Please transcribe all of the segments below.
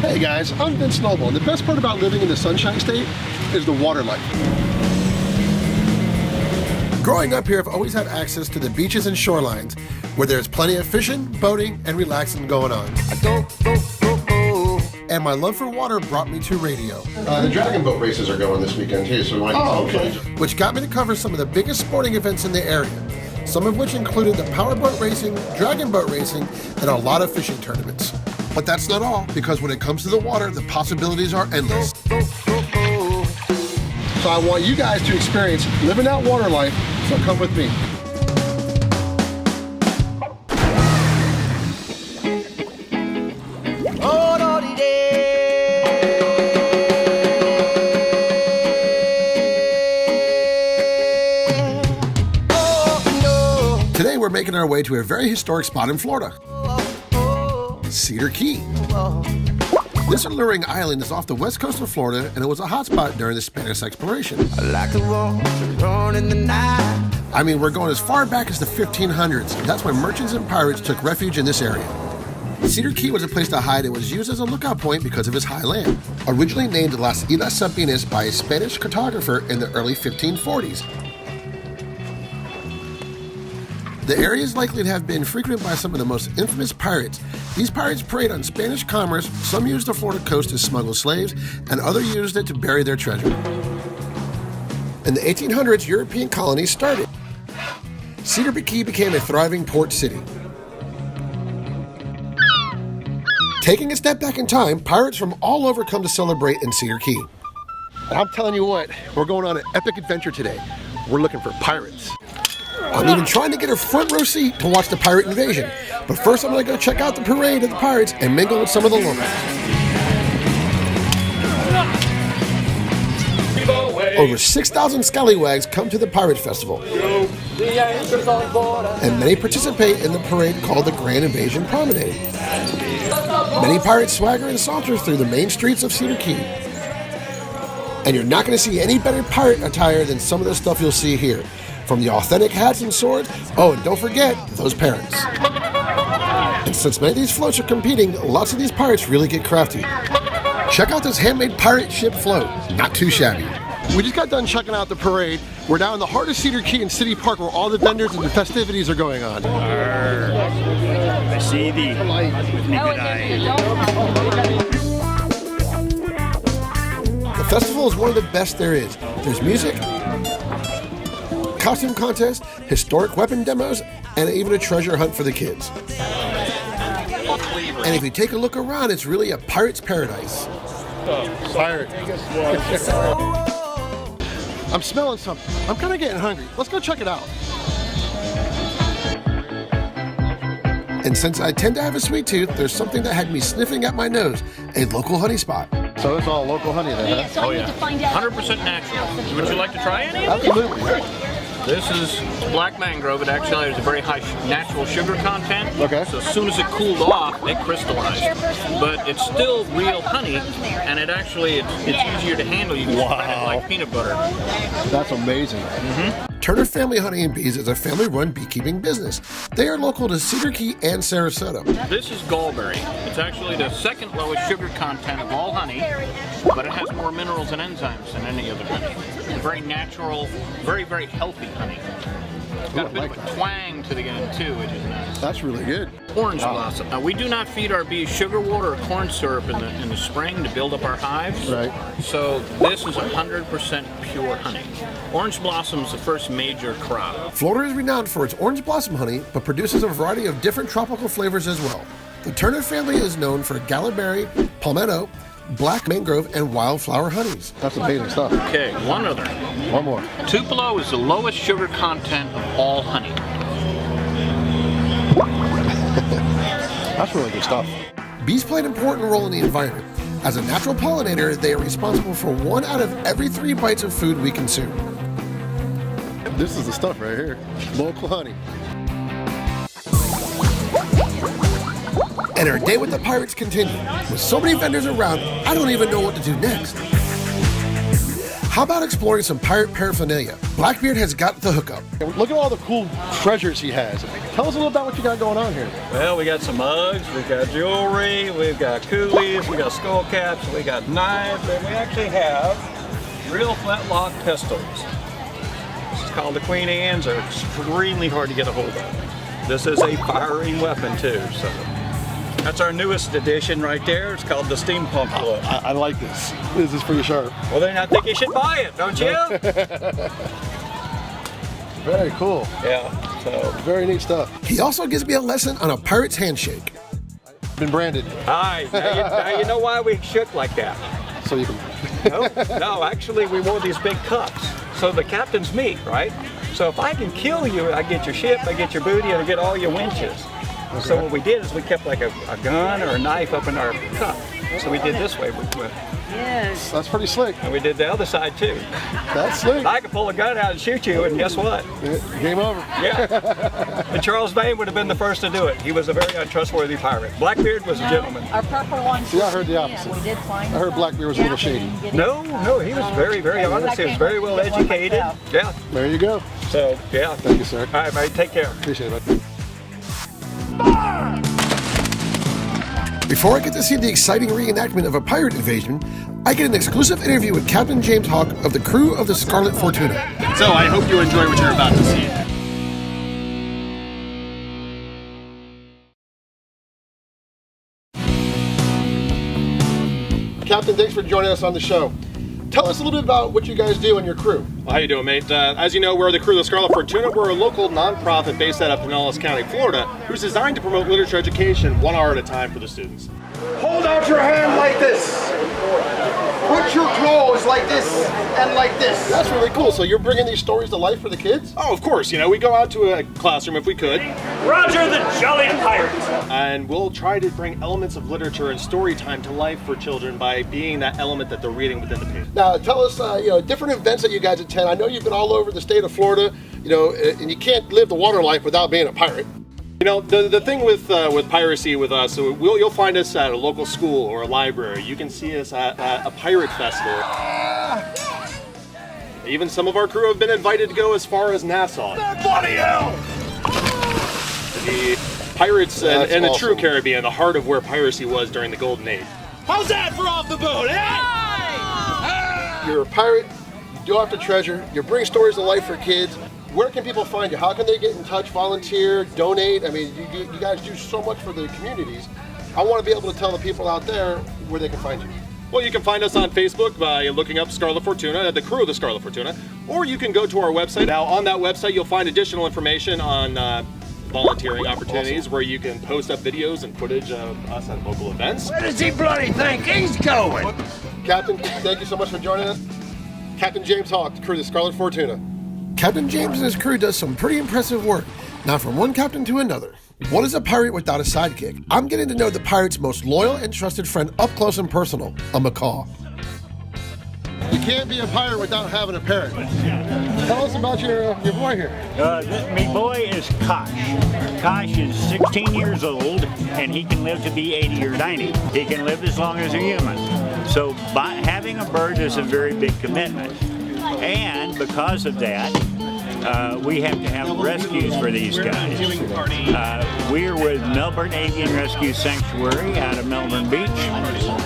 Hey guys, I'm Vince Noble, and the best part about living in the Sunshine State is the water life. Growing up here, I've always had access to the beaches and shorelines, where there's plenty of fishing, boating, and relaxing going on. And my love for water brought me to radio. The dragon boat races are going this weekend too, so we want to which got me to cover some of the biggest sporting events in the area, some of which included the powerboat racing, dragon boat racing, and a lot of fishing tournaments. But that's not all, because when it comes to the water, the possibilities are endless. So I want you guys to experience living out water life, so come with me. Today we're making our way to a very historic spot in Florida, Cedar Key. This alluring island is off the west coast of Florida, and it was a hotspot during the Spanish exploration. I mean, we're going as far back as the 1500s, and that's when merchants and pirates took refuge in this area. Cedar Key was a place to hide and was used as a lookout point because of its high land. Originally named Las Islas Sabinas by a Spanish cartographer in the early 1540s. The area is likely to have been frequented by some of the most infamous pirates. These pirates preyed on Spanish commerce. Some used the Florida coast to smuggle slaves, and others used it to bury their treasure. In the 1800s, European colonies started. Cedar Key became a thriving port city. Taking a step back in time, pirates from all over come to celebrate in Cedar Key. And I'm telling you what, we're going on an epic adventure today. We're looking for pirates. I'm even trying to get a front row seat to watch the pirate invasion. But first I'm going to go check out the parade of the pirates and mingle with some of the locals. Over 6,000 scalawags come to the Pirate Festival. And many participate in the parade called the Grand Invasion Promenade. Many pirates swagger and saunter through the main streets of Cedar Key. And you're not going to see any better pirate attire than some of the stuff you'll see here. From the authentic hats and swords, oh, and don't forget those parrots. And since many of these floats are competing, lots of these pirates really get crafty. Check out this handmade pirate ship float, not too shabby. We just got done checking out the parade. We're now in the heart of Cedar Key in City Park, where all the vendors and the festivities are going on. I see the naked eye. The festival is one of the best there is. There's music, costume contests, historic weapon demos, and even a treasure hunt for the kids. And if you take a look around, it's really a pirate's paradise. Pirate. I'm smelling something. I'm kind of getting hungry. Let's go check it out. And since I tend to have a sweet tooth, there's something that had me sniffing at my nose, a local honey spot. So it's all local honey then, huh? Oh yeah, 100% natural. Would you like to try any? Absolutely. This is black mangrove. It actually has a very high natural sugar content. Okay. So as soon as it cooled off, it crystallized. But it's still real honey, and it's easier to handle. You can spread it like peanut butter. That's amazing. Turner Family Honey and Bees is a family-run beekeeping business. They are local to Cedar Key and Sarasota. This is gallberry. It's actually the second lowest sugar content of all honey, but it has more minerals and enzymes than any other honey. It's very natural, very, very healthy honey. It's got a bit of a twang to the end too, which is nice. That's really good. Orange blossom. Now, we do not feed our bees sugar water or corn syrup in the spring to build up our hives. Right. So this is 100% pure honey. Orange blossom is the first major crop. Florida is renowned for its orange blossom honey, but produces a variety of different tropical flavors as well. The Turner family is known for gallberry, palmetto, black mangrove, and wildflower honeys. That's amazing stuff. Okay, one other. One more. Tupelo is the lowest sugar content of all honey. That's really good stuff. Bees play an important role in the environment. As a natural pollinator, they are responsible for 1 out of every 3 bites of food we consume. This is the stuff right here. Local honey. And our day with the pirates continued. With so many vendors around, I don't even know what to do next. How about exploring some pirate paraphernalia? Blackbeard has got the hookup. Look at all the cool treasures he has. Tell us a little about what you got going on here. Well, we got some mugs, we've got jewelry, we've got coolies, we got skull caps, we got knives, and we actually have real flintlock pistols. This is called the Queen Anne's. They're extremely hard to get a hold of. This is a firing weapon too, so that's our newest addition right there. It's called the steampunk look. I like this. This is pretty sharp. Well, then I think you should buy it, don't you? Very cool. Yeah, so. Very neat stuff. He also gives me a lesson on a pirate's handshake. Been branded. Hi, now you know why we shook like that. So you can... No, actually we wore these big cups. So the captains meet, right? So if I can kill you, I get your ship, I get your booty, and I get all your winches. Okay. So what we did is we kept like a gun or a knife up in our cup. So we did this way. Yes. That's pretty slick. And we did the other side too. That's slick. I could pull a gun out and shoot you, and guess what? Game over. Yeah. And Charles Vane would have been the first to do it. He was a very untrustworthy pirate. Blackbeard was a gentleman. Our purple one. See, I heard the opposite. We did find I heard Blackbeard was a little shady. No, he was very, very honest. He was very well educated. Yeah. There you go. So, yeah. Thank you, sir. All right, mate. Take care. Appreciate it, bud. Before I get to see the exciting reenactment of a pirate invasion, I get an exclusive interview with Captain James Hawk of the crew of the Scarlet Fortuna. So I hope you enjoy what you're about to see. Captain, thanks for joining us on the show. Tell us a little bit about what you guys do and your crew. Well, how you doing, mate? As you know, we're the crew of the Scarlet Fortuna. We're a local nonprofit based out of Pinellas County, Florida, who's designed to promote literature education 1 hour at a time for the students. Hold out your hand like this. Put your claws like this and like this. That's really cool. So you're bringing these stories to life for the kids? Oh, of course. You know, we go out to a classroom if we could. Roger the Jolly Pirate. And we'll try to bring elements of literature and story time to life for children by being that element that they're reading within the page. Now, tell us, different events that you guys attend. I know you've been all over the state of Florida, and you can't live the water life without being a pirate. You know, the thing with piracy with us, so you'll find us at a local school or a library. You can see us at a pirate festival. Even some of our crew have been invited to go as far as Nassau. Bloody hell! The pirates and the awesome. true Caribbean, the heart of where piracy was during the Golden Age. How's that for off the boat, eh? You're a pirate, you do have to treasure, you bring stories to life for kids. Where can people find you? How can they get in touch, volunteer, donate? I mean, you guys do so much for the communities. I want to be able to tell the people out there where they can find you. Well, you can find us on Facebook by looking up Scarlet Fortuna, the crew of the Scarlet Fortuna, or you can go to our website. Now, on that website, you'll find additional information on volunteering opportunities where you can post up videos and footage of us at local events. Where does he bloody think he's going? Captain, thank you so much for joining us. Captain James Hawk, the crew of the Scarlet Fortuna. Captain James and his crew does some pretty impressive work. Now from one captain to another. What is a pirate without a sidekick? I'm getting to know the pirate's most loyal and trusted friend up close and personal, a macaw. You can't be a pirate without having a parrot. Tell us about your boy here. My boy is Kosh. Kosh is 16 years old, and he can live to be 80 or 90. He can live as long as a human. So having a bird is a very big commitment. And because of that, we have to have rescues for these guys. We're with Melbourne Avian Rescue Sanctuary out of Melbourne Beach,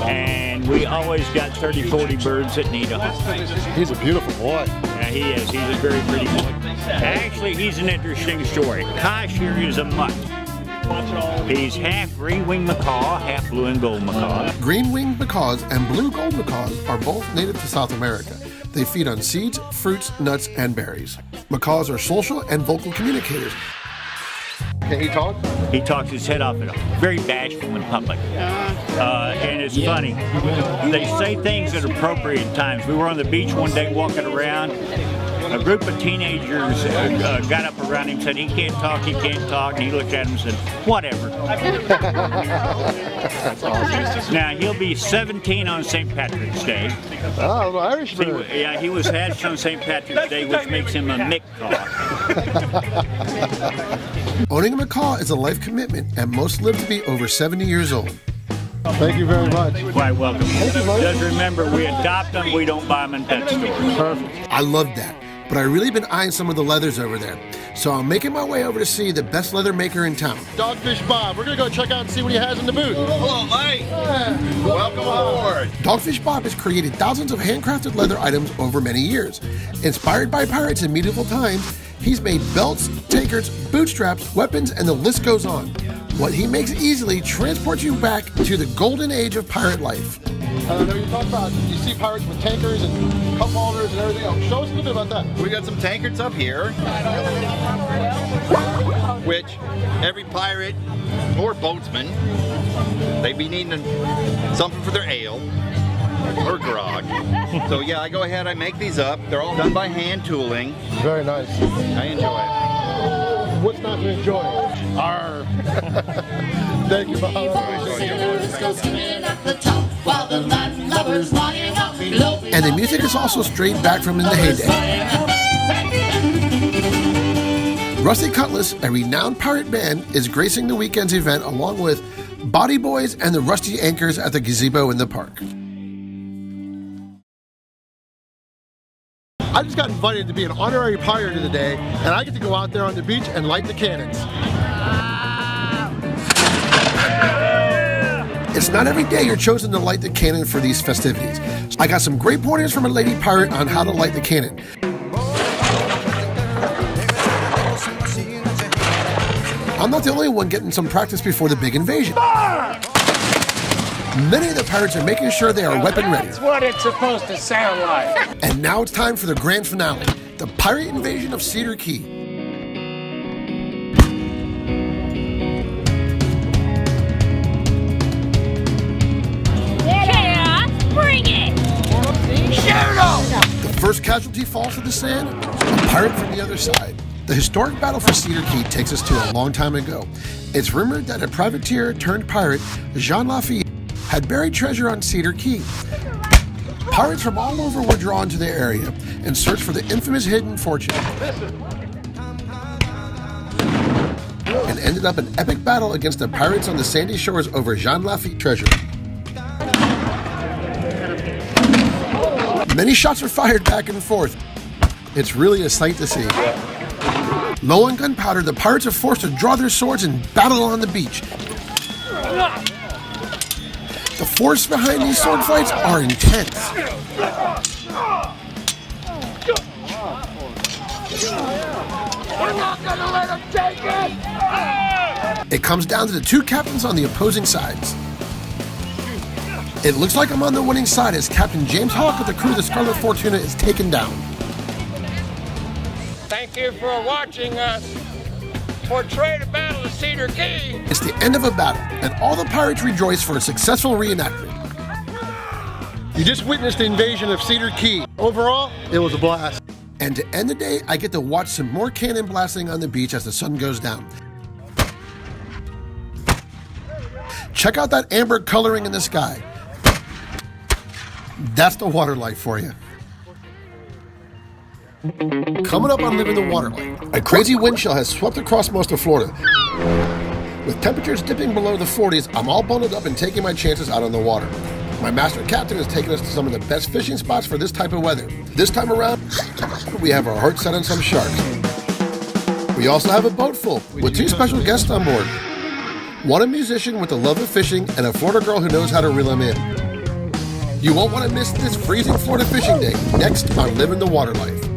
and we always got 30, 40 birds that need a home. He's a beautiful boy. Yeah, he is. He's a very pretty boy. Actually, he's an interesting story. Kosh here is a mutt. He's half green-winged macaw, half blue and gold macaw. Green-winged macaws and blue-gold macaws are both native to South America. They feed on seeds, fruits, nuts, and berries. Macaws are social and vocal communicators. Can he talk? He talks his head off at all. Very bashful in public. And it's funny. They say things at appropriate times. We were on the beach one day walking around. A group of teenagers got up around him and said, he can't talk, and he looked at him and said, whatever. That's awesome. Now, he'll be 17 on St. Patrick's Day. Oh, a little Irish bird. Yeah, he was hatched on St. Patrick's Day, which makes him a macaw. Owning a macaw is a life commitment, and most live to be over 70 years old. Thank you very much. Quite welcome. Thank you, buddy. Just remember, we adopt them, we don't buy them in pet stores. Perfect. I love that. but I've really been eyeing some of the leathers over there. So I'm making my way over to see the best leather maker in town. Dogfish Bob. We're gonna go check out and see what he has in the booth. Hello, mate. Welcome aboard. Dogfish Bob has created thousands of handcrafted leather items over many years. Inspired by pirates in medieval times, he's made belts, tankards, bootstraps, weapons, and the list goes on. What he makes easily transports you back to the golden age of pirate life. I know you talk about, you see pirates with tankers and cup holders and everything else. Show us a little bit about that. We got some tankards up here, which every pirate or boatsman, they be needing something for their ale or grog. So yeah, I go ahead, I make these up. They're all done by hand tooling. Very nice. I enjoy it. What's not to enjoy? Arr. Thank you, Bob. And the music is also straight back from in the heyday. Rusty Cutlass, a renowned pirate band, is gracing the weekend's event along with Body Boys and the Rusty Anchors at the gazebo in the park. I just got invited to be an honorary pirate of the day, and I get to go out there on the beach and light the cannons. It's not every day you're chosen to light the cannon for these festivities. I got some great pointers from a lady pirate on how to light the cannon. I'm not the only one getting some practice before the big invasion. Many of the pirates are making sure they are weapon ready. That's what it's supposed to sound like. And now it's time for the grand finale, the pirate invasion of Cedar Key. Bring it! Shoot 'em! The first casualty falls to the sand, a pirate from the other side. The historic battle for Cedar Key takes us to a long time ago. It's rumored that a privateer turned pirate, Jean Lafitte, had buried treasure on Cedar Key. Pirates from all over were drawn to the area and searched for the infamous hidden fortune. And ended up an epic battle against the pirates on the sandy shores over Jean Lafitte treasure. Many shots were fired back and forth. It's really a sight to see. Low on gunpowder, the pirates are forced to draw their swords and battle on the beach. The force behind these sword fights are intense. We're not gonna let them take it! It comes down to the two captains on the opposing sides. It looks like I'm on the winning side as Captain James Hawk of the crew of the Scarlet Fortuna is taken down. Thank you for watching us portray the Battle of Cedar Key. It's the end of a battle, and all the pirates rejoice for a successful reenactment. You just witnessed the invasion of Cedar Key. Overall, it was a blast. And to end the day, I get to watch some more cannon blasting on the beach as the sun goes down. Check out that amber coloring in the sky. That's the water life for you. Coming up on Livin the Water Life, a crazy wind chill has swept across most of Florida. With temperatures dipping below the 40s, I'm all bundled up and taking my chances out on the water. My master captain has taken us to some of the best fishing spots for this type of weather. This time around, we have our hearts set on some sharks. We also have a boat full with two special guests on board. One a musician with a love of fishing and a Florida girl who knows how to reel them in. You won't want to miss this freezing Florida fishing day next on Livin the Water Life.